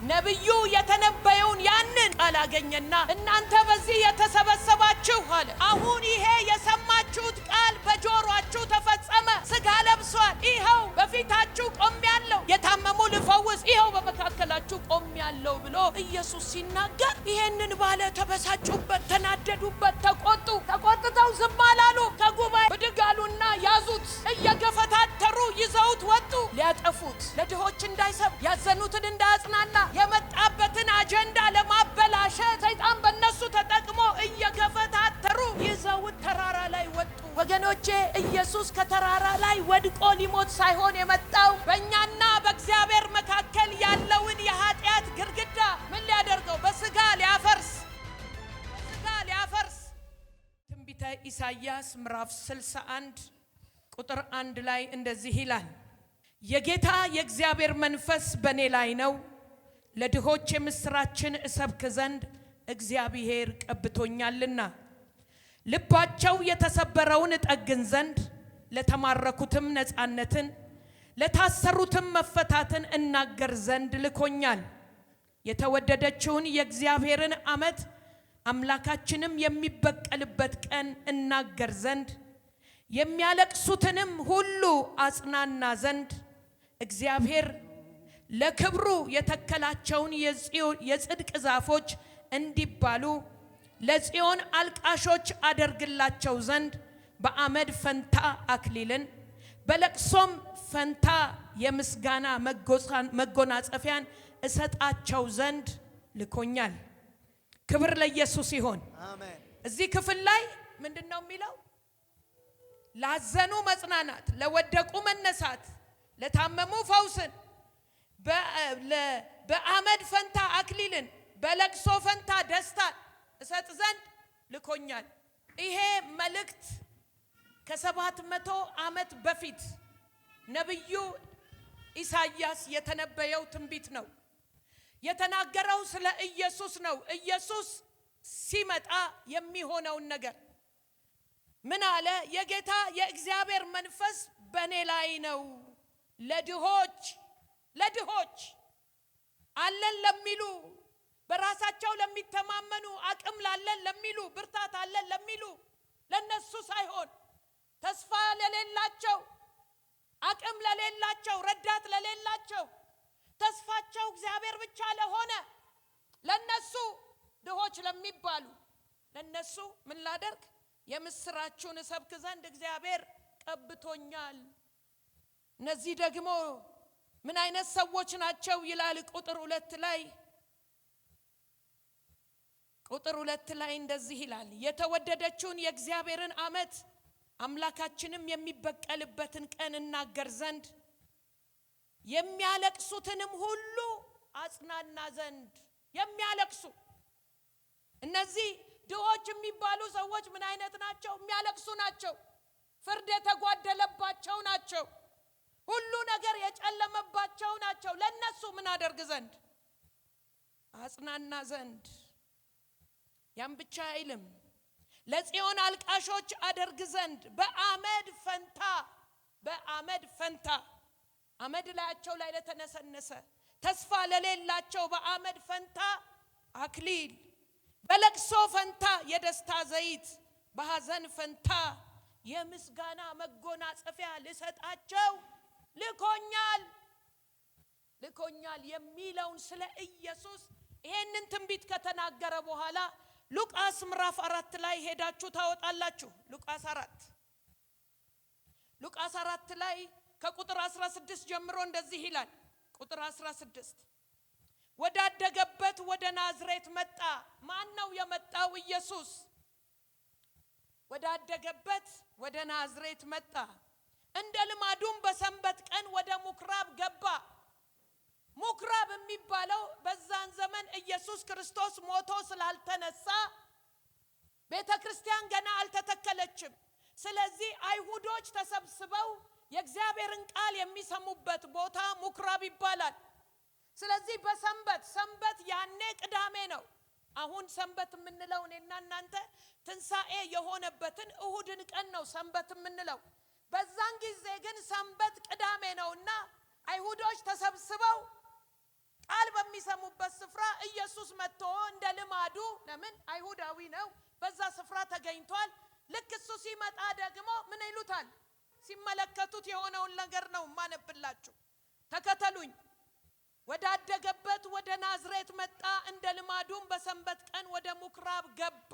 ነብዩ የተነበየውን ያንን ቃል አገኘና እናንተ በዚህ የተሰበሰባችሁ አለ አሁን ይሄ የሰማችሁት ቃል በጆሮአችሁ ተፈጸመ ሥጋ ለብሷል ይሄው በፊታችሁ ቆሜያለሁ የታመሙ ልፈውስ ይሄው በመካከላችሁ ቆሜያለሁ ብሎ ኢየሱስ ሲናገር ይሄንን ባለ ተበሳጩበት ተናደዱበት ተቆጥተው ዝም አላሉ ከጉባኤ ብድግ አሉና ያዙት እየገፈታተሩ ይዘውት ወጡ ሊያጠፉት ለድሆች እንዳይሰብ ያዘኑትን እንዳያጽናና የመጣበትን አጀንዳ ለማበላሸት ሰይጣን በእነሱ ተጠቅሞ እየገፈታተሩ ይዘውት ተራራ ላይ ወጡ ወገኖቼ ኢየሱስ ከተራራ ላይ ወድቆ ሊሞት ሳይሆን የመጣው በእኛና በእግዚአብሔር መካከል ያለውን የኃጢአት ግድግዳ ምን ሊያደርገው በሥጋ ሊያፈርስ ትንቢተ ኢሳይያስ ምዕራፍ 61 ቁጥር 1 ላይ እንደዚህ ይላል የጌታ የእግዚአብሔር መንፈስ በእኔ ላይ ነው ለድሆች የምስራችን እሰብክ ዘንድ እግዚአብሔር ቀብቶኛልና ልባቸው የተሰበረውን እጠግን ዘንድ ለተማረኩትም ነፃነትን ለታሰሩትም መፈታትን እናገር ዘንድ ልኮኛል የተወደደችውን የእግዚአብሔርን ዓመት አምላካችንም የሚበቀልበት ቀን እናገር ዘንድ የሚያለቅሱትንም ሁሉ አጽናና ዘንድ እግዚአብሔር ለክብሩ የተከላቸውን የጽድቅ ዛፎች እንዲባሉ ለጽዮን አልቃሾች አደርግላቸው ዘንድ በአመድ ፈንታ አክሊልን በለቅሶም ፈንታ የምስጋና መጎናጸፊያን እሰጣቸው ዘንድ ልኮኛል። ክብር ለኢየሱስ ይሁን። አሜን። እዚህ ክፍል ላይ ምንድነው የሚለው? ላዘኑ መጽናናት፣ ለወደቁ መነሳት፣ ለታመሙ ፈውስን፣ በአመድ ፈንታ አክሊልን፣ በለቅሶ ፈንታ ደስታን እሰጥ ዘንድ ልኮኛል። ይሄ መልእክት ከ700 ዓመት በፊት ነብዩ ኢሳይያስ የተነበየው ትንቢት ነው። የተናገረው ስለ ኢየሱስ ነው። ኢየሱስ ሲመጣ የሚሆነውን ነገር ምን አለ? የጌታ የእግዚአብሔር መንፈስ በእኔ ላይ ነው ለድሆች አለን ለሚሉ፣ በራሳቸው ለሚተማመኑ፣ አቅም ላለን ለሚሉ፣ ብርታት አለን ለሚሉ ለነሱ ሳይሆን ተስፋ ለሌላቸው፣ አቅም ለሌላቸው፣ ረዳት ለሌላቸው፣ ተስፋቸው እግዚአብሔር ብቻ ለሆነ ለነሱ ድሆች ለሚባሉ ለነሱ ምን ላደርግ? የምስራቹን እሰብክ ዘንድ እግዚአብሔር ቀብቶኛል። እነዚህ ደግሞ ምን አይነት ሰዎች ናቸው ይላል ቁጥር 2 ላይ እንደዚህ ይላል የተወደደችውን የእግዚአብሔርን ዓመት አምላካችንም የሚበቀልበትን ቀን እናገር ዘንድ የሚያለቅሱትንም ሁሉ አጽናና ዘንድ። የሚያለቅሱ እነዚህ ድሆች የሚባሉ ሰዎች ምን አይነት ናቸው? የሚያለቅሱ ናቸው። ፍርድ የተጓደለባቸው ናቸው። ሁሉ ነገር የጨለመባቸው ናቸው። ለነሱ ምን አደርግ ዘንድ? አጽናና ዘንድ። ያም ብቻ አይልም፣ ለጽዮን አልቃሾች አደርግ ዘንድ በአመድ ፈንታ አመድ ላያቸው ላይ ለተነሰነሰ ተስፋ ለሌላቸው በአመድ ፈንታ አክሊል፣ በለቅሶ ፈንታ የደስታ ዘይት፣ በሐዘን ፈንታ የምስጋና መጎናጸፊያ ልሰጣቸው ልኮኛል የሚለውን ስለ ኢየሱስ ይሄንን ትንቢት ከተናገረ በኋላ ሉቃስ ምዕራፍ 4 ላይ ሄዳችሁ ታወጣላችሁ። ሉቃስ 4 ላይ ከቁጥር 16 ጀምሮ እንደዚህ ይላል። ቁጥር 16 ወዳደገበት ወደ ናዝሬት መጣ። ማን ነው የመጣው? ኢየሱስ። ወዳደገበት ወደ ናዝሬት መጣ። እንደ ልማዱም በሰንበት ቀን ወደ ምኩራብ ገባ። ምኩራብ የሚባለው በዛን ዘመን ኢየሱስ ክርስቶስ ሞቶ ስላልተነሳ ቤተክርስቲያን ገና አልተተከለችም። ስለዚህ አይሁዶች ተሰብስበው የእግዚአብሔርን ቃል የሚሰሙበት ቦታ ምኩራብ ይባላል። ስለዚህ ሰንበት ያኔ ቅዳሜ ነው። አሁን ሰንበት የምንለው እኔና እናንተ ትንሣኤ የሆነበትን እሁድን ቀን ነው ሰንበት የምንለው። በዛን ጊዜ ግን ሰንበት ቅዳሜ ነውና አይሁዶች ተሰብስበው ቃል በሚሰሙበት ስፍራ ኢየሱስ መጥቶ እንደ ልማዱ ለምን አይሁዳዊ ነው በዛ ስፍራ ተገኝቷል። ልክ እሱ ሲመጣ ደግሞ ምን ይሉታል? ሲመለከቱት የሆነውን ነገር ነው ማነብላችሁ። ተከተሉኝ። ወዳደገበት ወደ ናዝሬት መጣ። እንደ ልማዱም በሰንበት ቀን ወደ ምኩራብ ገባ።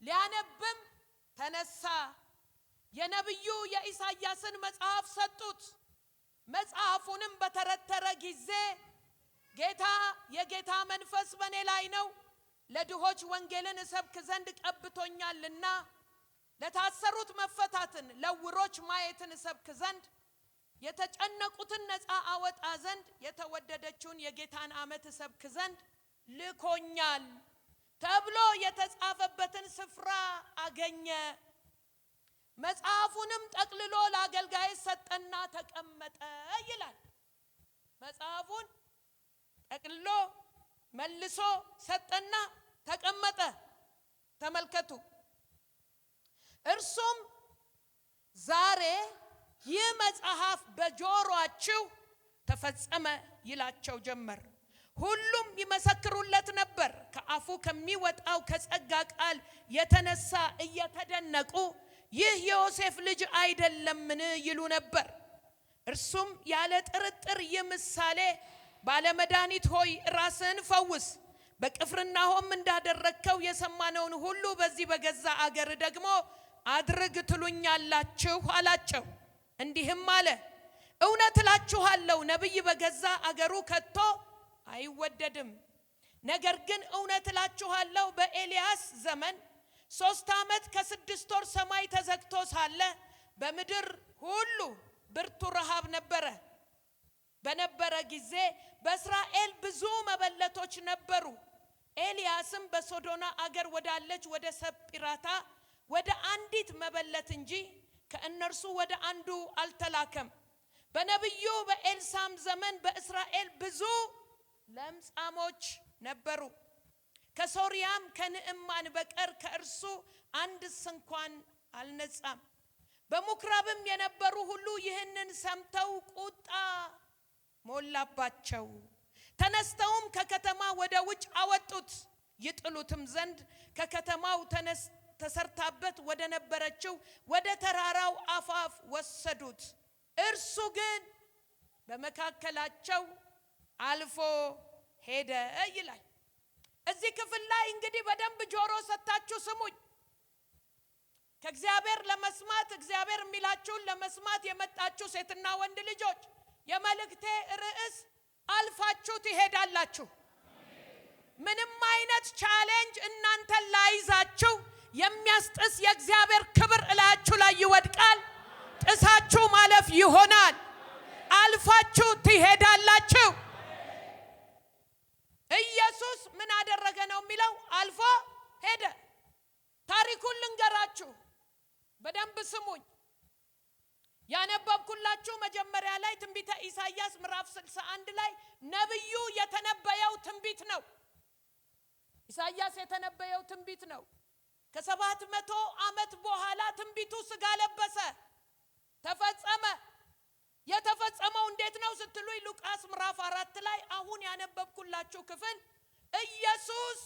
ሊያነብም ተነሳ። የነብዩ የኢሳይያስን መጽሐፍ ሰጡት። መጽሐፉንም በተረተረ ጊዜ የጌታ መንፈስ በኔ ላይ ነው፣ ለድሆች ወንጌልን እሰብክ ዘንድ ቀብቶኛልና፣ ለታሰሩት መፈታትን፣ ለዕውሮች ማየትን እሰብክ ዘንድ፣ የተጨነቁትን ነፃ አወጣ ዘንድ፣ የተወደደችውን የጌታን ዓመት እሰብክ ዘንድ ልኮኛል ተብሎ የተጻፈበትን ስፍራ አገኘ። መጽሐፉንም ጠቅልሎ ለአገልጋይ ሰጠና ተቀመጠ ይላል። መጽሐፉን ጠቅልሎ መልሶ ሰጠና ተቀመጠ። ተመልከቱ። እርሱም ዛሬ ይህ መጽሐፍ በጆሮአችሁ ተፈጸመ ይላቸው ጀመር። ሁሉም ይመሰክሩለት ነበር። ከአፉ ከሚወጣው ከጸጋ ቃል የተነሳ እየተደነቁ ይህ የዮሴፍ ልጅ አይደለምን ይሉ ነበር። እርሱም ያለ ጥርጥር ይህ ምሳሌ ባለመድኃኒት ሆይ ራስህን ፈውስ፣ በቅፍርናሆም እንዳደረግከው የሰማነውን ሁሉ በዚህ በገዛ አገር ደግሞ አድርግ ትሉኛላችሁ አላቸው። እንዲህም አለ፣ እውነት እላችኋለሁ ነቢይ በገዛ አገሩ ከቶ አይወደድም። ነገር ግን እውነት እላችኋለሁ በኤልያስ ዘመን 3 ዓመት ከ6 ወር ሰማይ ተዘግቶ ሳለ በምድር ሁሉ ብርቱ ረሃብ በነበረ ጊዜ በእስራኤል ብዙ መበለቶች ነበሩ። ኤልያስም በሶዶና አገር ወዳለች ወደ ሰጲራታ ወደ አንዲት መበለት እንጂ ከእነርሱ ወደ አንዱ አልተላከም። በነቢዩ በኤልሳም ዘመን በእስራኤል ብዙ ለምጻሞች ነበሩ። ከሶርያም ከንዕማን በቀር ከእርሱ አንድስ እንኳን አልነጻም። በምኩራብም የነበሩ ሁሉ ይህንን ሰምተው ቁጣ ሞላባቸው። ተነስተውም ከከተማ ወደ ውጭ አወጡት፣ ይጥሉትም ዘንድ ከከተማው ተሰርታበት ወደ ነበረችው ወደ ተራራው አፋፍ ወሰዱት። እርሱ ግን በመካከላቸው አልፎ ሄደ ይላል። እዚህ ክፍል ላይ እንግዲህ በደንብ ጆሮ ሰጣችሁ ስሙኝ። ከእግዚአብሔር ለመስማት እግዚአብሔር የሚላችሁን ለመስማት የመጣችሁ ሴትና ወንድ ልጆች የመልእክቴ ርዕስ አልፋችሁ ትሄዳላችሁ። ምንም አይነት ቻሌንጅ እናንተን ላይዛችሁ የሚያስጥስ የእግዚአብሔር ክብር እላችሁ ላይ ይወድቃል። ጥሳችሁ ማለፍ ይሆናል። አልፋችሁ ትሄዳላችሁ። ኢየሱስ ምን አደረገ ነው የሚለው? አልፎ ሄደ። ታሪኩን ልንገራችሁ፣ በደንብ ስሙኝ። ያነበብኩላችሁ መጀመሪያ ላይ ትንቢተ ኢሳይያስ ምዕራፍ 61 ላይ ነብዩ የተነበየው ትንቢት ነው። ኢሳይያስ የተነበየው ትንቢት ነው። ከ700 ዓመት በኋላ ትንቢቱ ስጋ ለበሰ፣ ተፈጸመ። የተፈጸመው እንዴት ነው ስትሉኝ ሉቃስ ምዕራፍ 4 ላይ አሁን ያነበብኩላችሁ ክፍል ኢየሱስ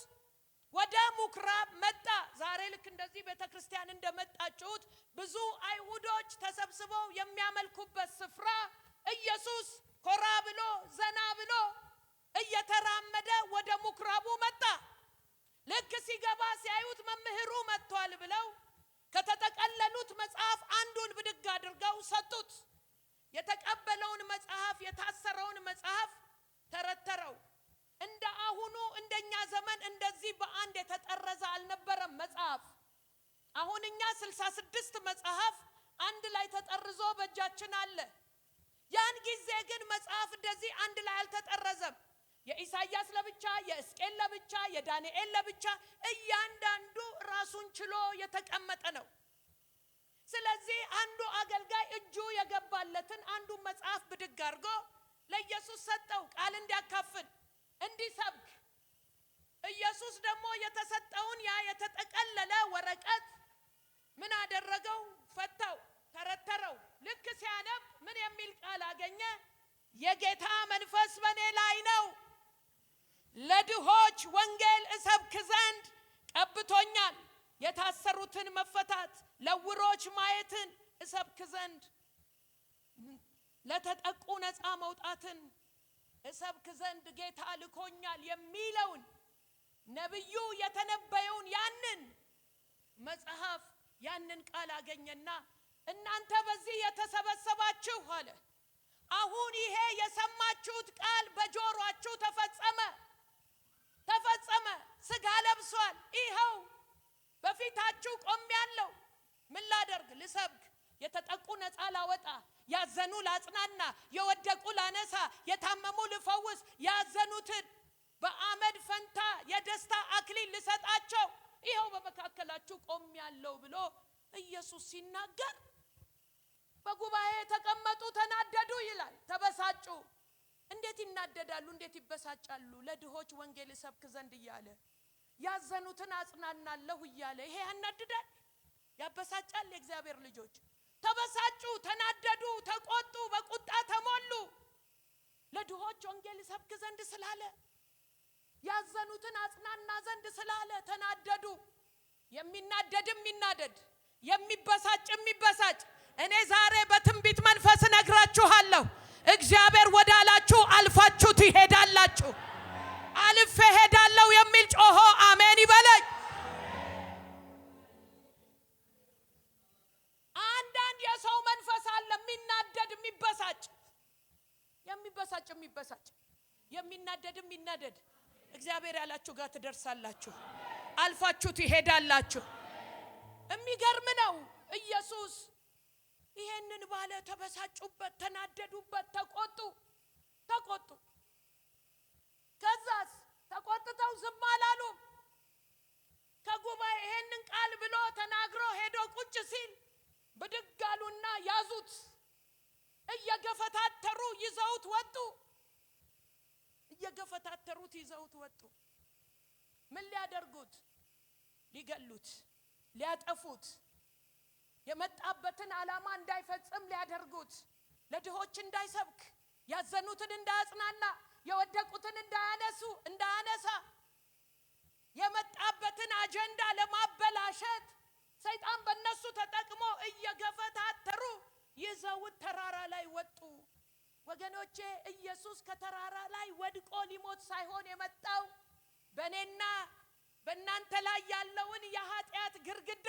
ወደ ምኩራብ መጣ። ዛሬ ልክ እንደዚህ ቤተክርስቲያን እንደመጣችሁት ብዙ አይሁዶች ተሰብስበው የሚያመልኩበት ስፍራ ኢየሱስ ኮራ ብሎ ዘና ብሎ እየተራመደ ወደ ምኩራቡ መጣ። ልክ ሲገባ ሲያዩት መምህሩ መጥቷል ብለው ከተጠቀለሉት መጽሐፍ አንዱን ብድግ አድርገው ሰጡት። የተቀበለውን መጽሐፍ የታሰረውን መጽሐፍ ተረተረው። እንደ አሁኑ እንደኛ ዘመን እንደዚህ በአንድ የተጠረዘ አልነበረም መጽሐፍ። አሁን እኛ 66 መጽሐፍ አንድ ላይ ተጠርዞ በእጃችን አለ። ያን ጊዜ ግን መጽሐፍ እንደዚህ አንድ ላይ አልተጠረዘም። የኢሳይያስ ለብቻ፣ የሕዝቅኤል ለብቻ፣ የዳንኤል ለብቻ፣ እያንዳንዱ ራሱን ችሎ የተቀመጠ ነው። ስለዚህ አንዱ አገልጋይ እጁ የገባለትን አንዱ መጽሐፍ ብድግ አድርጎ ለኢየሱስ ሰጠው፣ ቃል እንዲያካፍል እንዲሰብክ። ኢየሱስ ደግሞ የተሰጠውን ያ የተጠቀለለ ወረቀት ምን አደረገው? ፈታው፣ ተረተረው። ልክ ሲያነብ ምን የሚል ቃል አገኘ? የጌታ መንፈስ በኔ ላይ ነው፣ ለድሆች ወንጌል እሰብክ ዘንድ ቀብቶኛል። የታሰሩትን መፈታት፣ ለዕውሮች ማየትን እሰብክ ዘንድ፣ ለተጠቁ ነፃ መውጣትን እሰብክ ዘንድ ጌታ ልኮኛል የሚለውን ነብዩ የተነበየውን ያንን መጽሐፍ ያንን ቃል አገኘና እናንተ በዚህ የተሰበሰባችሁ አለ፣ አሁን ይሄ የሰማችሁት ቃል በጆሮአችሁ ተፈጸመ። ሥጋ ለብሷል። ይኸው በፊታችሁ ቆሜያለሁ። ምን ላደርግ? ልሰብክ፣ የተጠቁ ነፃ ላወጣ፣ ያዘኑ ላጽናና፣ የወደቁ ላነሳ፣ የታመሙ ልፈውስ፣ ያዘኑትን በአመድ ፈንታ የደስታ አክሊል ልሰጣቸው ይኸው በመካከላችሁ ቆሜያለሁ ብሎ ኢየሱስ ሲናገር በጉባኤ ተቀመጡ፣ ተናደዱ ይላል። ተበሳጩ። እንዴት ይናደዳሉ? እንዴት ይበሳጫሉ? ለድሆች ወንጌል እሰብክ ዘንድ እያለ ያዘኑትን አጽናናለሁ እያለ ይሄ ያናድዳል፣ ያበሳጫል። የእግዚአብሔር ልጆች ተበሳጩ፣ ተናደዱ፣ ተቆጡ፣ በቁጣ ተሞሉ። ለድሆች ወንጌል እሰብክ ዘንድ ስላለ፣ ያዘኑትን አጽናና ዘንድ ስላለ ተናደዱ። የሚናደድም ይናደድ፣ የሚበሳጭም ይበሳጭ። እኔ ዛሬ በትንቢት መንፈስ ነግራችኋለሁ፣ እግዚአብሔር ወዳላችሁ አልፋችሁ ትሄዳላችሁ። አልፌ ሄዳለሁ የሚል ጮሆ አሜን ይበለኝ። አንዳንድ የሰው መንፈስ አለ የሚናደድ የሚበሳጭ፣ የሚናደድም ይናደድ። እግዚአብሔር ያላችሁ ጋር ትደርሳላችሁ፣ አልፋችሁ ትሄዳላችሁ። የሚገርም ነው። ኢየሱስ ይሄንን ባለ፣ ተበሳጩበት፣ ተናደዱበት፣ ተቆጡ። ከዛስ ተቆጥተው ዝም አላሉም። ከጉባኤ ይሄንን ቃል ብሎ ተናግሮ ሄዶ ቁጭ ሲል ብድግ አሉና ያዙት። እየገፈታተሩ ይዘውት ወጡ። ምን ሊያደርጉት? ሊገሉት፣ ሊያጠፉት፣ የመጣበትን ዓላማ እንዳይፈጽም ሊያደርጉት፣ ለድሆች እንዳይሰብክ፣ ያዘኑትን እንዳያጽናና፣ የወደቁትን እንዳያነሳ፣ የመጣበትን አጀንዳ ለማበላሸት ሰይጣን በእነሱ ተጠቅሞ እየገፈታተሩ ይዘውት ተራራ ላይ ወጡ። ወገኖቼ ኢየሱስ ከተራራ ላይ ወድቆ ሊሞት ሳይሆን የመጣው በእኔና በእናንተ ላይ ያለውን የኃጢአት ግርግዳ፣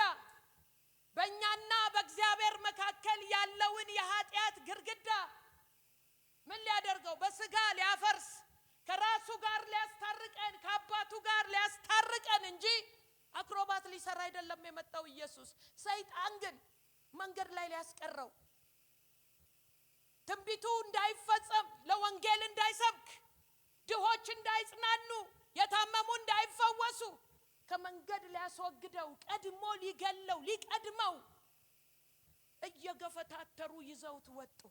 በእኛና በእግዚአብሔር መካከል ያለውን የኃጢአት ግርግዳ ምን ሊያደርገው? በስጋ ሊያፈርስ፣ ከራሱ ጋር ሊያስታርቀን፣ ከአባቱ ጋር ሊያስታርቀን እንጂ አክሮባት ሊሰራ አይደለም የመጣው ኢየሱስ። ሰይጣን ግን መንገድ ላይ ሊያስቀረው፣ ትንቢቱ እንዳይፈጸም፣ ለወንጌል እንዳይሰብክ፣ ድሆች እንዳይጽናኑ፣ የታመሙ እንዳይፈወሱ ከመንገድ ሊያስወግደው፣ ቀድሞ ሊገለው፣ ሊቀድመው እየገፈታተሩ ይዘውት ወጡ።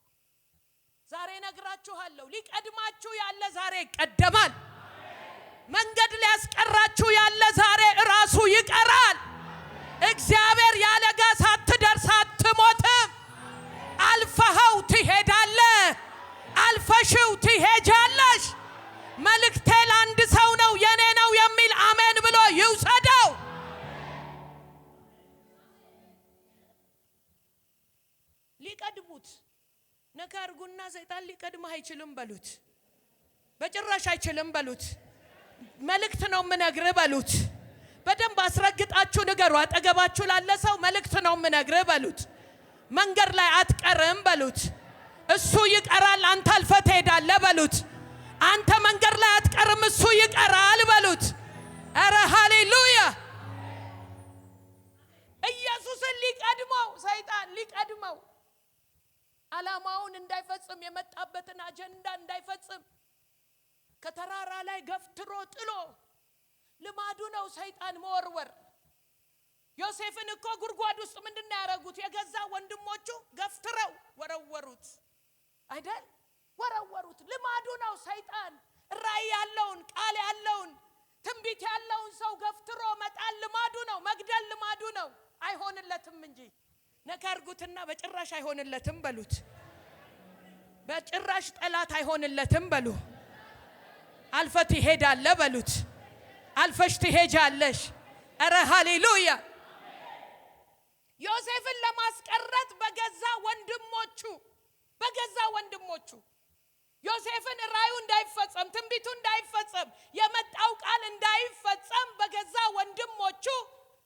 ዛሬ ነግራችኋለሁ፣ ሊቀድማችሁ ያለ ዛሬ ይቀደማል። መንገድ ሊያስቀራችሁ ያለ ዛሬ ራሱ ይቀራል። እግዚአብሔር ያለጋ ሳትደርስ አትሞትም። አልፈኸው ትሄዳለህ፣ አልፈሽው ትሄጃለሽ። መልእክቴ ለአንድ ሰው ነው፣ የኔ ነው የሚል አሜን ብሎ ይውሰደው። ሊቀድሙት ነካርጉና ሰይጣን ሊቀድምህ አይችልም በሉት። በጭራሽ አይችልም በሉት። መልእክት ነው የምነግርህ በሉት። በደንብ አስረግጣችሁ ንገሩ። አጠገባችሁ ላለ ሰው መልእክት ነው የምነግርህ በሉት። መንገድ ላይ አትቀርም በሉት። እሱ ይቀራል፣ አንተ አልፈህ ትሄዳለህ በሉት። አንተ መንገድ ላይ አትቀርም፣ እሱ ይቀራል በሉት። ኧረ ሃሌሉያ! ኢየሱስን ሊቀድመው፣ ሰይጣን ሊቀድመው፣ ዓላማውን እንዳይፈጽም፣ የመጣበትን አጀንዳ እንዳይፈጽም ከተራራ ላይ ገፍትሮ ጥሎ፣ ልማዱ ነው ሰይጣን መወርወር። ዮሴፍን እኮ ጉድጓድ ውስጥ ምንድነው ያደረጉት? የገዛ ወንድሞቹ ገፍትረው ወረወሩት አይደል? ወረወሩት። ልማዱ ነው ሰይጣን። ራእይ ያለውን፣ ቃል ያለውን፣ ትንቢት ያለውን ሰው ገፍትሮ መጣል ልማዱ ነው። መግደል ልማዱ ነው። አይሆንለትም እንጂ ነካርጉትና በጭራሽ አይሆንለትም በሉት። በጭራሽ ጠላት አይሆንለትም በሉ። አልፈት ይሄዳል በሉት። አልፈሽ ትሄጃለሽ። አረ ሃሌሉያ። ዮሴፍን ለማስቀረት በገዛ ወንድሞቹ ዮሴፍን ራዩ እንዳይፈጸም ትንቢቱ እንዳይፈጸም የመጣው ቃል እንዳይፈጸም በገዛ ወንድሞቹ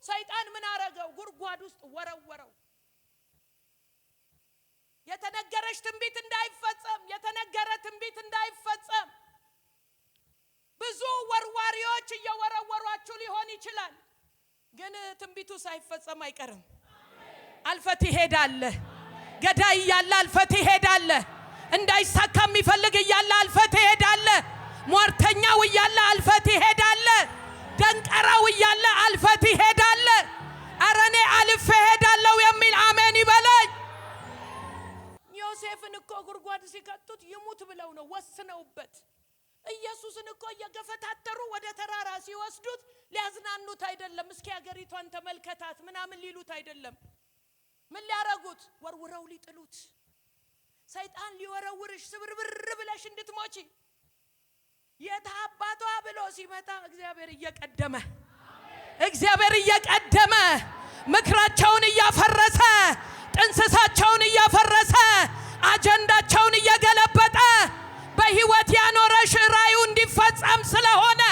ሰይጣን ምን አረገው? ጉድጓድ ውስጥ ወረወረው። የተነገረሽ ትንቢት እንዳይፈጸም የተነገረ ትንቢት እንዳይፈጸም ብዙ ወርዋሪዎች እየወረወሯችሁ ሊሆን ይችላል። ግን ትንቢቱ ሳይፈጸም አይቀርም። አልፈት ይሄዳል። ገዳይ እያለ አልፈት ይሄዳል። እንዳይሳካ የሚፈልግ እያለ አልፈት ይሄዳል። ሟርተኛው እያለ አልፈት ይሄዳል። ደንቀራው እያለ አልፈት ይሄዳል። ኧረ እኔ አልፌ እሄዳለሁ የሚል አሜን ይበለኝ። ዮሴፍን እኮ ጉድጓድ ሲከቱት ይሙት ብለው ነው ወስነውበት። ኢየሱስን እኮ እየገፈታተሩ ወደ ተራራ ሲወስዱት ሊያዝናኑት አይደለም። እስኪ ሀገሪቷን ተመልከታት ምናምን ሊሉት አይደለም። ምን ሊያረጉት? ወርውረው ሊጥሉት። ሰይጣን ሊወረውርሽ ስብርብር ብለሽ እንድትሞቺ የታባቷ ብሎ ሲመጣ እግዚአብሔር እየቀደመ ምክራቸውን እያፈረሰ ጥንስሳቸውን እያፈረሰ አጀንዳቸውን እየገለበጠ በህይወት ያኖረሽ ራዩ እንዲፈጸም ስለሆነ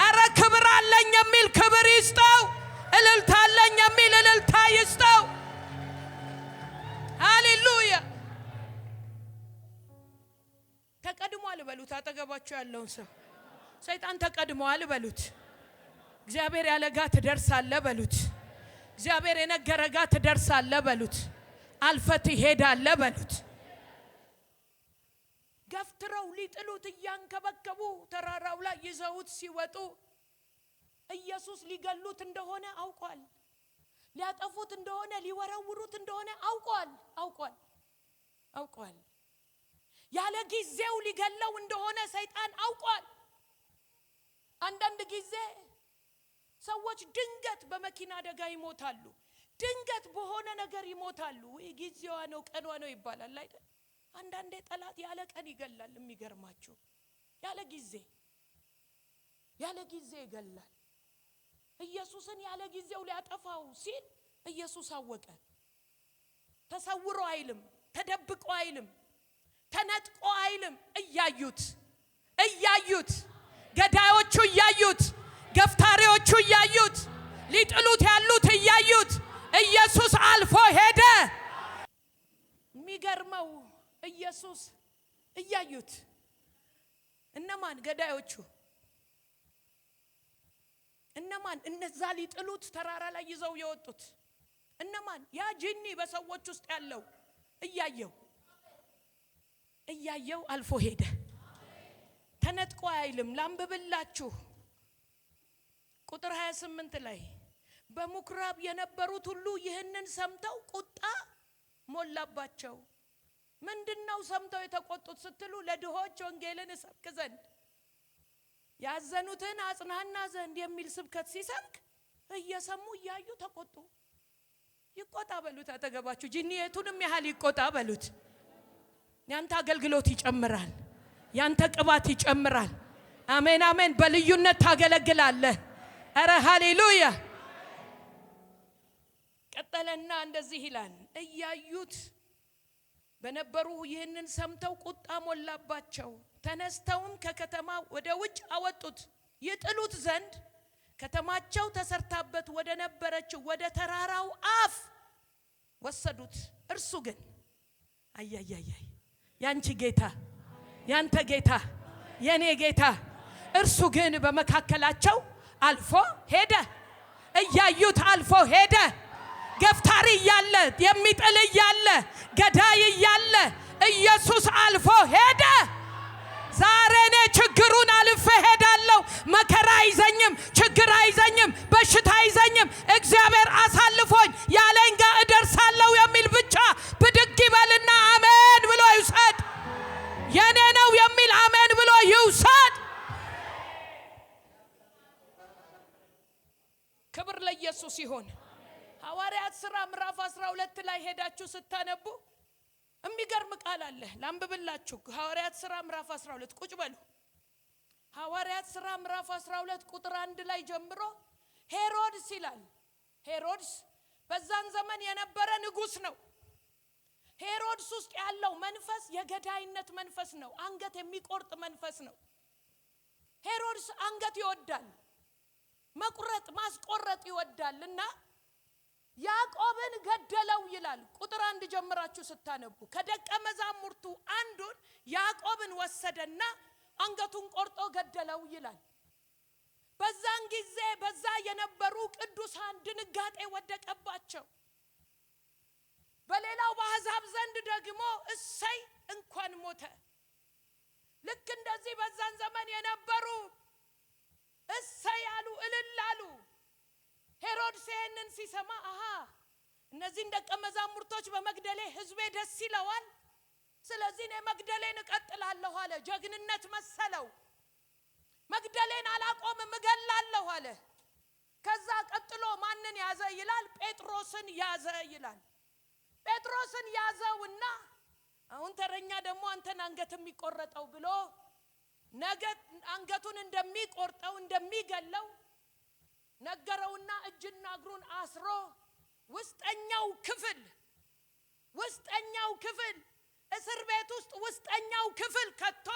አረ ክብር አለኝ የሚል ክብር ይስጠው። እልልታ አለኝ የሚል እልልታ ይስጠው። ሃሌሉያ። ተቀድሟል በሉት። አጠገባችሁ ያለውን ሰው ሰይጣን ተቀድሟል በሉት። እግዚአብሔር ያለጋ ትደርሳለህ በሉት። እግዚአብሔር የነገረጋ ትደርሳለህ በሉት። አልፈት ይሄዳለህ በሉት። ገፍትረው ሊጥሉት እያንከበከቡ ተራራው ላይ ይዘውት ሲወጡ ኢየሱስ ሊገሉት እንደሆነ አውቋል። ሊያጠፉት እንደሆነ ሊወረውሩት እንደሆነ አውቋል። ያለ ጊዜው ሊገለው እንደሆነ ሰይጣን አውቋል። አንዳንድ ጊዜ ሰዎች ድንገት በመኪና አደጋ ይሞታሉ። ድንገት በሆነ ነገር ይሞታሉ። ወይ ጊዜዋ ነው ቀኗ ነው ይባላል አይደል? አንዳንዴ ጠላት ያለ ቀን ይገላል። የሚገርማችሁ ያለ ጊዜ ይገላል። ኢየሱስን ያለ ጊዜው ሊያጠፋው ሲል ኢየሱስ አወቀ። ተሰውሮ አይልም፣ ተደብቆ አይልም፣ ተነጥቆ አይልም። እያዩት ገዳዮቹ እያዩት፣ ገፍታሪዎቹ እያዩት፣ ሊጥሉት ያሉት እያዩት ኢየሱስ አልፎ ሄደ። የሚገርመው ኢየሱስ እያዩት እነማን? ገዳዮቹ እነማን? እነዛ ሊጥሉት ተራራ ላይ ይዘው የወጡት እነማን? ያ ጂኒ በሰዎች ውስጥ ያለው እያየው አልፎ ሄደ። ተነጥቆ አይልም። ላንብብላችሁ ቁጥር 28 ላይ በምኩራብ የነበሩት ሁሉ ይህንን ሰምተው ቁጣ ሞላባቸው። ምንድነው ሰምተው የተቆጡት ስትሉ ለድሆች ወንጌልን እሰብክ ዘንድ ያዘኑትን አጽናና ዘንድ የሚል ስብከት ሲሰብክ እየሰሙ እያዩ ተቆጡ። ይቆጣ በሉት። አጠገባችሁ ጂኒየቱንም ያህል ይቆጣ በሉት። ያንተ አገልግሎት ይጨምራል። ያንተ ቅባት ይጨምራል። አሜን አሜን። በልዩነት ታገለግላለህ። አረ ሃሌሉያ። ቀጠለና እንደዚህ ይላል። እያዩት በነበሩ ይህንን ሰምተው ቁጣ ሞላባቸው። ተነስተውም ከከተማ ወደ ውጭ አወጡት ይጥሉት ዘንድ ከተማቸው ተሰርታበት ወደ ነበረችው ወደ ተራራው አፍ ወሰዱት። እርሱ ግን ያንቺ ጌታ፣ ያንተ ጌታ፣ የኔ ጌታ እርሱ ግን በመካከላቸው አልፎ ሄደ። እያዩት አልፎ ሄደ። ገፍታሪ እያለ የሚጥል እያለ ገዳይ እያለ ኢየሱስ አልፎ ሄደ። ዛሬ እኔ ችግሩን አልፌ ሄዳለሁ። መከራ አይዘኝም፣ ችግር አይዘኝም፣ በሽታ አይዘኝም። እግዚአብሔር አሳልፎኝ ያለኝ ጋር እደርሳለሁ የሚል ብቻ ብድግ ይበልና አሜን ብሎ ይውሰድ። የኔ ነው የሚል አሜን ብሎ ይውሰድ። ክብር ለኢየሱስ ይሁን። ሐዋርያት ሥራ ምዕራፍ 12 ላይ ሄዳችሁ ስታነቡ የሚገርም ቃል አለ። ላንብብላችሁ። ሐዋርያት ሥራ ምዕራፍ 12 ቁጭ በሉ። ሐዋርያት ሥራ ምዕራፍ 12 ቁጥር 1 ላይ ጀምሮ ሄሮድስ ይላል። ሄሮድስ በዛን ዘመን የነበረ ንጉስ ነው። ሄሮድስ ውስጥ ያለው መንፈስ የገዳይነት መንፈስ ነው። አንገት የሚቆርጥ መንፈስ ነው። ሄሮድስ አንገት ይወዳል፣ መቁረጥ ማስቆረጥ ይወዳልና ያዕቆብን ገደለው ይላል። ቁጥር 1 ጀምራችሁ ስታነቡ ከደቀ መዛሙርቱ አንዱን ያዕቆብን ወሰደና አንገቱን ቆርጦ ገደለው ይላል። በዛን ጊዜ በዛ የነበሩ ቅዱሳን ድንጋጤ ወደቀባቸው። በሌላው በአሕዛብ ዘንድ ደግሞ እሰይ እንኳን ሞተ። ልክ እንደዚህ በዛን ዘመን የነበሩ እሰይ ያሉ እልል አሉ። ሄሮድስ ይህንን ሲሰማ እነዚህን ደቀ መዛሙርቶች በመግደሌ ሕዝቤ ደስ ይለዋል፣ ስለዚህ እኔ መግደሌን እቀጥላለሁ አለ። ጀግንነት መሰለው። መግደሌን አላቆምም እገላለሁ አለ። ከዛ ቀጥሎ ማንን ያዘ ይላል? ጴጥሮስን ያዘ ይላል። ጴጥሮስን ያዘውና አሁን ተረኛ ደግሞ አንተን አንገት የሚቆረጠው ብሎ ነገ አንገቱን እንደሚቆርጠው እንደሚገለው ነገረውና እጅና እግሩን አስሮ ውስጠኛው ክፍል እስር ቤት ውስጥ ውስጠኛው ክፍል ከቶ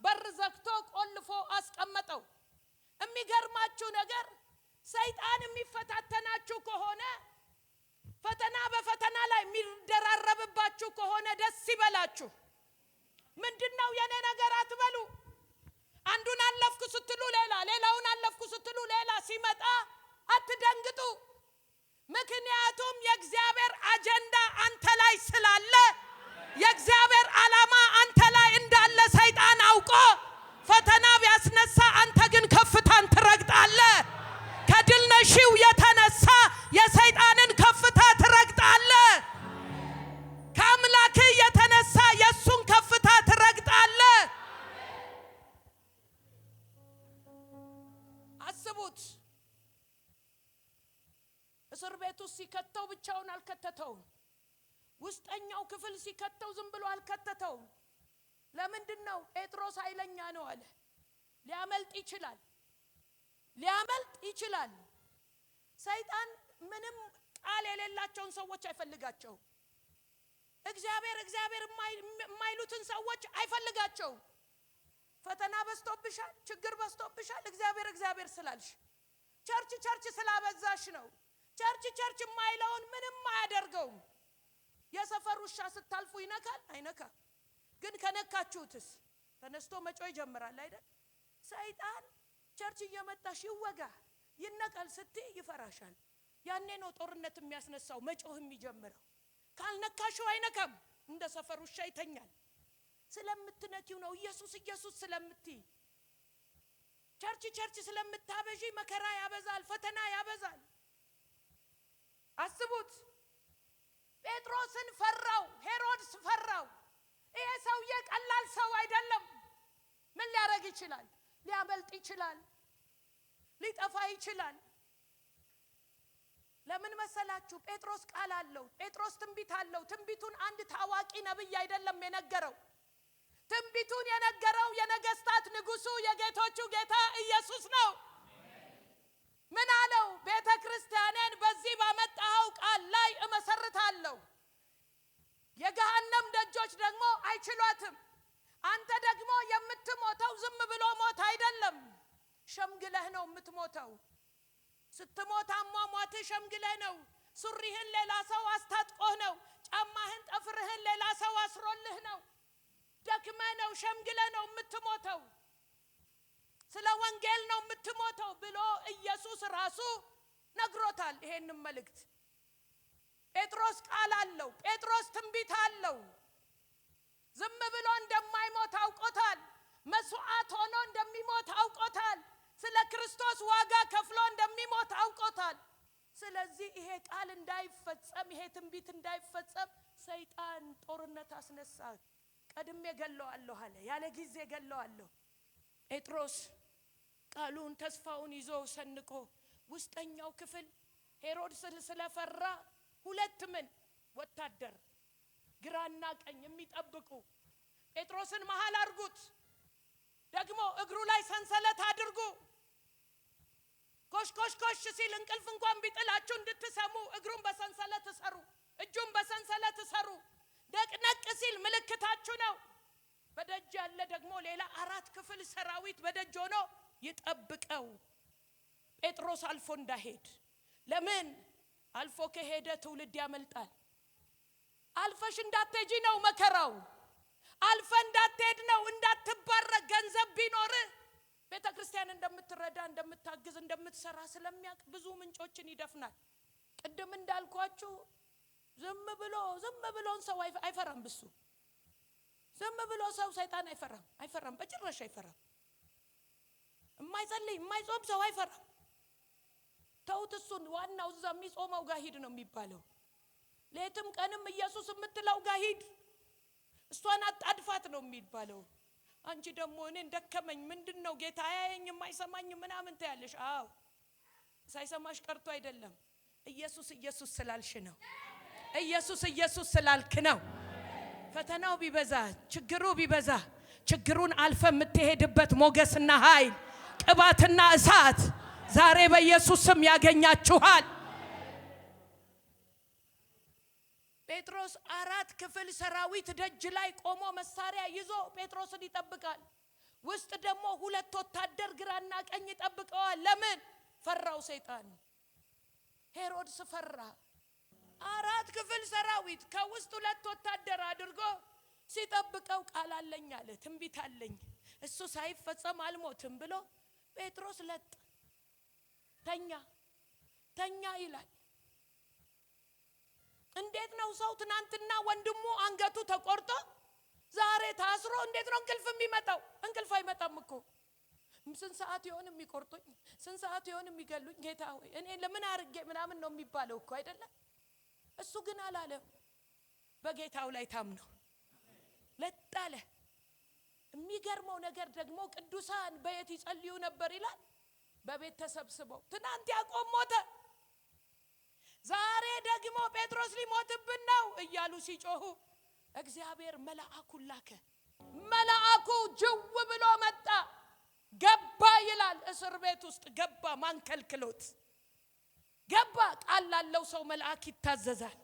በር ዘግቶ ቆልፎ አስቀመጠው። የሚገርማችሁ ነገር ሰይጣን የሚፈታተናችሁ ከሆነ ፈተና በፈተና ላይ የሚደራረብባችሁ ከሆነ ደስ ይበላችሁ። ምንድነው የኔ ነገር አትበሉ። አንዱን አለፍኩ ስትሉ ሌላ፣ ሌላውን አለፍኩ ስትሉ ሌላ ሲመጣ አትደንግጡ። ምክንያቱም የእግዚአብሔር አጀንዳ አንተ ላይ ስላለ፣ የእግዚአብሔር ዓላማ አንተ ላይ እንዳለ ሰይጣን አውቆ ፈተና ቢያስነሳ አንተ ግን ከፍታን ትረግጣለህ። ከድል ነሺው የተነሳ የሰይጣንን ከፍታ ትረግጣለህ። ከአምላክ የተነሳ የሱን ከፍታ ትረግጣለህ። አስቡት። እስር ቤት ውስጥ ሲከተው ብቻውን አልከተተውም። ውስጠኛው ክፍል ሲከተው ዝም ብሎ አልከተተውም። ለምንድነው? ጴጥሮስ ኃይለኛ ነው አለ። ሊያመልጥ ይችላል። ሰይጣን ምንም ቃል የሌላቸውን ሰዎች አይፈልጋቸውም። እግዚአብሔር የማይሉትን ሰዎች አይፈልጋቸውም። ፈተና በዝቶብሻል፣ ችግር በዝቶብሻል። እግዚአብሔር ስላልሽ ቸርች ስላበዛሽ ነው። ቸርች የማይለውን ምንም አያደርገውም። የሰፈር ውሻ ስታልፉ ይነካል አይነካም? ግን ከነካችሁትስ ተነስቶ መጮህ ይጀምራል አይደል? ሰይጣን ቸርች እየመጣሽ ይወጋ ይነቀል ስትይ ይፈራሻል። ያኔ ነው ጦርነት የሚያስነሳው መጮህ የሚጀምረው። ካልነካሽው አይነካም፣ እንደ ሰፈር ውሻ ይተኛል። ስለምትነኪው ነው። ኢየሱስ ስለምትይ ቸርች ስለምታበዢ መከራ ያበዛል፣ ፈተና ያበዛል። አስቡት። ጴጥሮስን ፈራው፣ ሄሮድስ ፈራው። ይሄ ሰውዬ ቀላል ሰው አይደለም። ምን ሊያረግ ይችላል? ሊያመልጥ ይችላል፣ ሊጠፋ ይችላል። ለምን መሰላችሁ? ጴጥሮስ ቃል አለው። ጴጥሮስ ትንቢት አለው። ትንቢቱን አንድ ታዋቂ ነብይ አይደለም የነገረው። ትንቢቱን የነገረው የነገስታት ንጉሱ የጌቶቹ ጌታ ኢየሱስ ነው። ምን አለው? ቤተ ክርስቲያኔን በዚህ ባመጣው ቃል ላይ እመሰርታለሁ፣ የገሃነም ደጆች ደግሞ አይችሏትም። አንተ ደግሞ የምትሞተው ዝም ብሎ ሞት አይደለም፣ ሸምግለህ ነው የምትሞተው። ስትሞት አሟሟትህ ሸምግለህ ነው። ሱሪህን ሌላ ሰው አስታጥቆህ ነው። ጫማህን ጠፍርህን ሌላ ሰው አስሮልህ ነው። ደክመህ ነው፣ ሸምግለህ ነው የምትሞተው። ስለ ወንጌል ነው የምትሞተው ብሎ ኢየሱስ ራሱ ነግሮታል ይሄንን መልእክት። ጴጥሮስ ቃል አለው። ጴጥሮስ ትንቢት አለው። ዝም ብሎ እንደማይሞት አውቆታል። መስዋዕት ሆኖ እንደሚሞት አውቆታል። ስለ ክርስቶስ ዋጋ ከፍሎ እንደሚሞት አውቆታል። ስለዚህ ይሄ ቃል እንዳይፈጸም፣ ይሄ ትንቢት እንዳይፈጸም ሰይጣን ጦርነት አስነሳ። ቀድሜ ገለዋለሁ አለ። ያለ ጊዜ ገለዋለሁ። ጴጥሮስ ቃሉን ተስፋውን ይዞ ሰንቆ ውስጠኛው ክፍል ሄሮድስ ስለፈራ ሁለት ወታደር ግራና ቀኝ የሚጠብቁ ጴጥሮስን መሃል አርጉት። ደግሞ እግሩ ላይ ሰንሰለት አድርጉ። ኮሽ ኮሽ ኮሽ ሲል እንቅልፍ እንኳን ቢጥላችሁ እንድትሰሙ እግሩን በሰንሰለት እሰሩ፣ እጁን በሰንሰለት እሰሩ። ደቅነቅ ሲል ምልክታችሁ ነው። በደጅ ያለ ደግሞ ሌላ 4 ክፍል ሰራዊት በደጅ ሆኖ ይጠብቀው፣ ጴጥሮስ አልፎ እንዳይሄድ። ለምን? አልፎ ከሄደ ትውልድ ያመልጣል። አልፈሽ እንዳትሄጂ ነው መከራው። አልፈ እንዳትሄድ ነው፣ እንዳትባረክ። ገንዘብ ቢኖር ቤተክርስቲያን እንደምትረዳ እንደምታግዝ እንደምትሰራ ስለሚያውቅ ብዙ ምንጮችን ይደፍናል። ቅድም እንዳልኳችሁ ዝም ብሎን ሰው አይፈራም። ብሱ ዝም ብሎ ሰው ሰይጣን አይፈራም፣ በጭራሽ አይፈራም። የማይጸልይ የማይጾም ሰው አይፈራም። ተውት እሱን። ዋናው እዛ የሚጾመው ጋር ሂድ ነው የሚባለው። ሌትም ቀንም ኢየሱስ የምትለው ጋር ሂድ፣ እሷን አጣድፋት ነው የሚባለው። አንቺ ደግሞ እኔን ደከመኝ ምንድነው ጌታ አያየኝም አይሰማኝም ምናምን ትያለሽ። አዎ ሳይሰማሽ ቀርቶ አይደለም፣ ኢየሱስ ስላልሽ ነው። ኢየሱስ ስላልክ ነው። ፈተናው ቢበዛ ችግሩ ቢበዛ ችግሩን አልፈ የምትሄድበት ሞገስና ኃይል ቅባትና እሳት ዛሬ በኢየሱስ ስም ያገኛችኋል። ጴጥሮስ 4 ክፍል ሰራዊት ደጅ ላይ ቆሞ መሳሪያ ይዞ ጴጥሮስን ይጠብቃል። ውስጥ ደግሞ 2 ወታደር ግራና ቀኝ ይጠብቀዋል። ለምን? ፈራው ሰይጣን። ሄሮድስ ፈራ። 4 ክፍል ሰራዊት ከውስጥ 2 ወታደር አድርጎ ሲጠብቀው ቃል አለኝ አለ፣ ትንቢት አለኝ፣ እሱ ሳይፈጸም አልሞትም ብሎ ጴጥሮስ ለጥ ተኛ ይላል። እንዴት ነው ሰው ትናንትና ወንድሙ አንገቱ ተቆርጦ ዛሬ ታስሮ እንዴት ነው እንቅልፍ የሚመጣው? እንቅልፍ አይመጣም እኮ። ስንት ሰዓት ይሆን የሚቆርጡኝ? ስንት ሰዓት ይሆን የሚገሉኝ? ጌታ ሆይ እኔ ለምን አርጌ ምናምን ነው የሚባለው እኮ አይደለም። እሱ ግን አላለም። በጌታው ላይ ታምኖ ለጣለ። የሚገርመው ነገር ደግሞ ቅዱሳን በየት ይጸልዩ ነበር ይላል? በቤት ተሰብስበው። ትናንት ያዕቆብ ሞተ፣ ዛሬ ደግሞ ጴጥሮስ ሊሞትብን ነው እያሉ ሲጮሁ እግዚአብሔር መልአኩን ላከ። መልአኩ ጅው ብሎ መጣ፣ ገባ ይላል። እስር ቤት ውስጥ ገባ። ማንከልክሎት ገባ። ቃል ላለው ሰው መልአክ ይታዘዛል።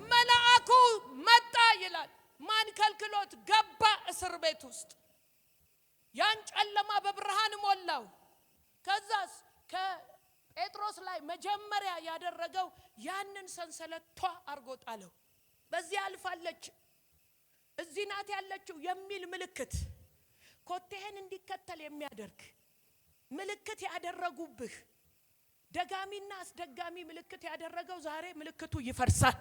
መልአኩ መጣ ይላል። ማንከልክሎት ገባ እስር ቤት ውስጥ። ያን ጨለማ በብርሃን ሞላው። ከዛስ ከጴጥሮስ ላይ መጀመሪያ ያደረገው ያንን ሰንሰለት አርጎ ጣለው። በዚህ አልፋለች እዚህ ናት ያለችው የሚል ምልክት፣ ኮቴህን እንዲከተል የሚያደርግ ምልክት ያደረጉብህ ደጋሚና አስደጋሚ ምልክት ያደረገው ዛሬ ምልክቱ ይፈርሳል።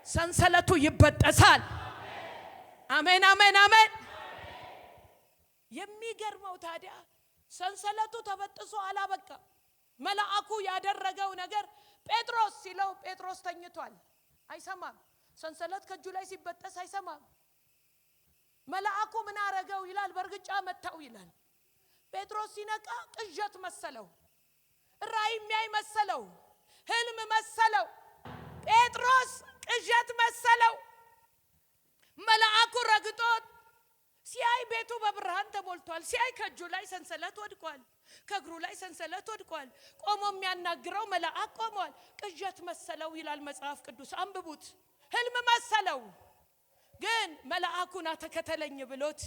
ሰንሰለቱ ይበጠሳል። አሜን አሜን አሜን። የሚገርመው ታዲያ ሰንሰለቱ ተበጥሶ አላበቃ። መልአኩ ያደረገው ነገር ጴጥሮስ ሲለው ጴጥሮስ ተኝቷል፣ አይሰማም። ሰንሰለት ከእጁ ላይ ሲበጠስ አይሰማም። መልአኩ ምን አረገው ይላል? በርግጫ መታው ይላል። ጴጥሮስ ሲነቃ ቅዠት መሰለው፣ ራእይ የሚያይ መሰለው፣ ህልም መሰለው። ጴጥሮስ ቅዠት መሰለው። መልአኩ ረግጦት ሲያይ ቤቱ በብርሃን ተሞልቷል። ሲያይ ከእጁ ላይ ሰንሰለት ወድቋል፣ ከእግሩ ላይ ሰንሰለት ወድቋል። ቆሞ የሚያናግረው መልአክ ቆሟል። ቅዠት መሰለው ይላል መጽሐፍ ቅዱስ፣ አንብቡት። ህልም መሰለው። ግን መልአኩና ተከተለኝ ብሎት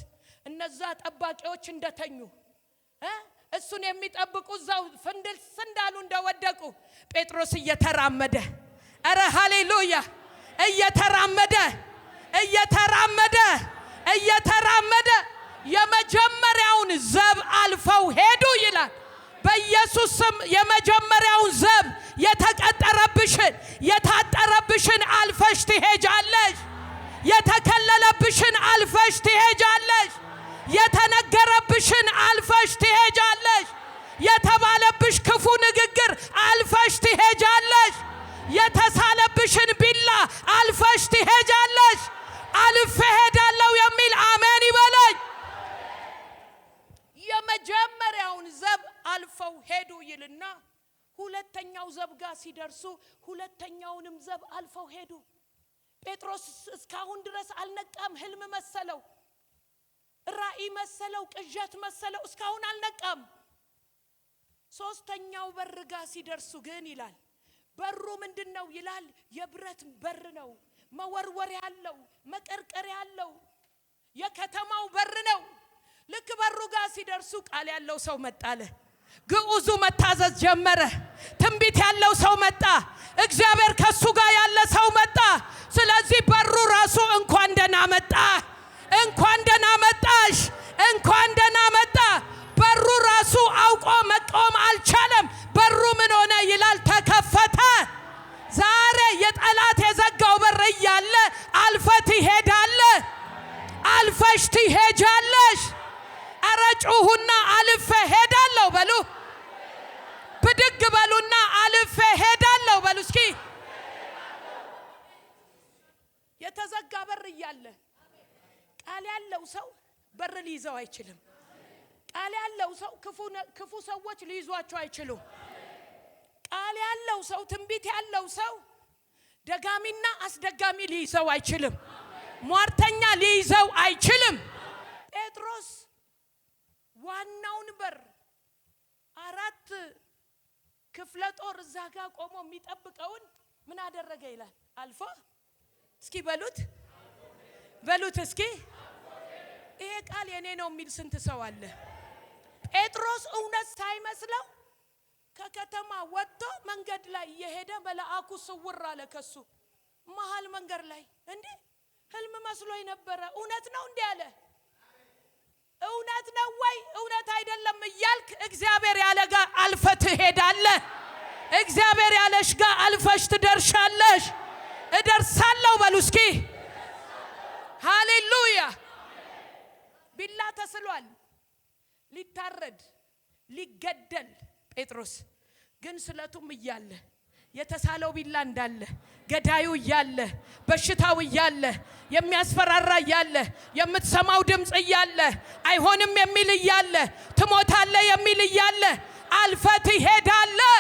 እነዛ ጠባቂዎች እንደተኙ እሱን የሚጠብቁ እዛው ፍንድልስ እንዳሉ እንደወደቁ ጴጥሮስ እየተራመደ፣ አረ ሃሌሉያ፣ እየተራመደ የመጀመሪያውን ዘብ አልፈው ሄዱ ይላል። በኢየሱስ ስም የመጀመሪያውን ዘብ የተቀጠረብሽን የታጠረብሽን አልፈሽ ትሄጃለሽ። የተከለለብሽን አልፈሽ ትሄጃለሽ። የተነገረብሽን አልፈሽ ትሄጃለሽ። የተባለብሽ ክፉ ንግግር አልፈሽ ትሄጃለሽ። የተሳለብሽን ቢላ አልፈሽ ትሄጃለሽ። አልፌ ሄዳለሁ የሚል አሜን ይበለኝ። የመጀመሪያውን ዘብ አልፈው ሄዱ ይልና ሁለተኛው ዘብ ጋር ሲደርሱ ሁለተኛውንም ዘብ አልፈው ሄዱ። ጴጥሮስ እስካሁን ድረስ አልነቃም። ህልም መሰለው። ራእይ መሰለው፣ ቅዠት መሰለው። እስካሁን አልነቃም። ሶስተኛው በር ጋር ሲደርሱ ግን ይላል በሩ ምንድነው ይላል? የብረት በር ነው። መወርወሪያ ያለው፣ መቀርቀሪያ ያለው የከተማው በር ነው። ልክ በሩ ጋር ሲደርሱ ቃል ያለው ሰው መጣለ። ግዑዙ መታዘዝ ጀመረ። ትንቢት ያለው ሰው መጣ። እግዚአብሔር ከሱ ጋር ያለ ሰው መጣ። ስለዚህ በሩ ራሱ እንኳን ደህና መጣ፣ እንኳን ደህና መጣሽ፣ እንኳን ደህና መጣ። በሩ ራሱ አውቆ መቆም አልቻለም። በሩ ምን ሆነ ይላል? ተከፈተ። ዛሬ የጠላት የዘጋው በር እያለ አልፈህ ትሄዳለህ፣ አልፈሽ ትሄጃለሽ። ኧረ ጩኹና አልፌ ሄዳለሁ በሉ። ብድግ በሉና አልፌ ሄዳለሁ በሉ እስኪ። የተዘጋ በር እያለ ቃል ያለው ሰው በር ሊይዘው አይችልም። ቃል ያለው ሰው ክፉ ሰዎች ሊይዟቸው አይችሉም። ቃል ያለው ሰው፣ ትንቢት ያለው ሰው ደጋሚና አስደጋሚ ሊይዘው አይችልም። ሟርተኛ ሊይዘው አይችልም። ጴጥሮስ ዋናውን በር 4 ክፍለ ጦር እዛ ጋር ቆሞ የሚጠብቀውን ምን አደረገ ይላል? አልፎ እስኪ በሉት እስኪ። ይሄ ቃል የኔ ነው የሚል ስንት ሰው አለ? ጴጥሮስ እውነት ሳይመስለው ከከተማ ወጥቶ መንገድ ላይ እየሄደ መልአኩ ስውር አለ ከሱ መሃል መንገድ ላይ። እንዴ ህልም መስሎኝ ነበረ፣ እውነት ነው እንዴ አለ። እውነት ነው ወይ እውነት አይደለም እያልክ እግዚአብሔር ያለ ጋር አልፈህ ትሄዳለህ። እግዚአብሔር ያለሽ ጋር አልፈሽ ትደርሻለሽ። እደርሳለሁ በሉ እስኪ። ሃሌሉያ። ቢላ ተስሏል ሊታረድ ሊገደል። ጴጥሮስ ግን ስለቱም እያለ የተሳለው ቢላ እንዳለ፣ ገዳዩ እያለ፣ በሽታው እያለ፣ የሚያስፈራራ እያለ፣ የምትሰማው ድምጽ እያለ፣ አይሆንም የሚል እያለ፣ ትሞታለህ የሚል እያለ አልፈህ ትሄዳለህ።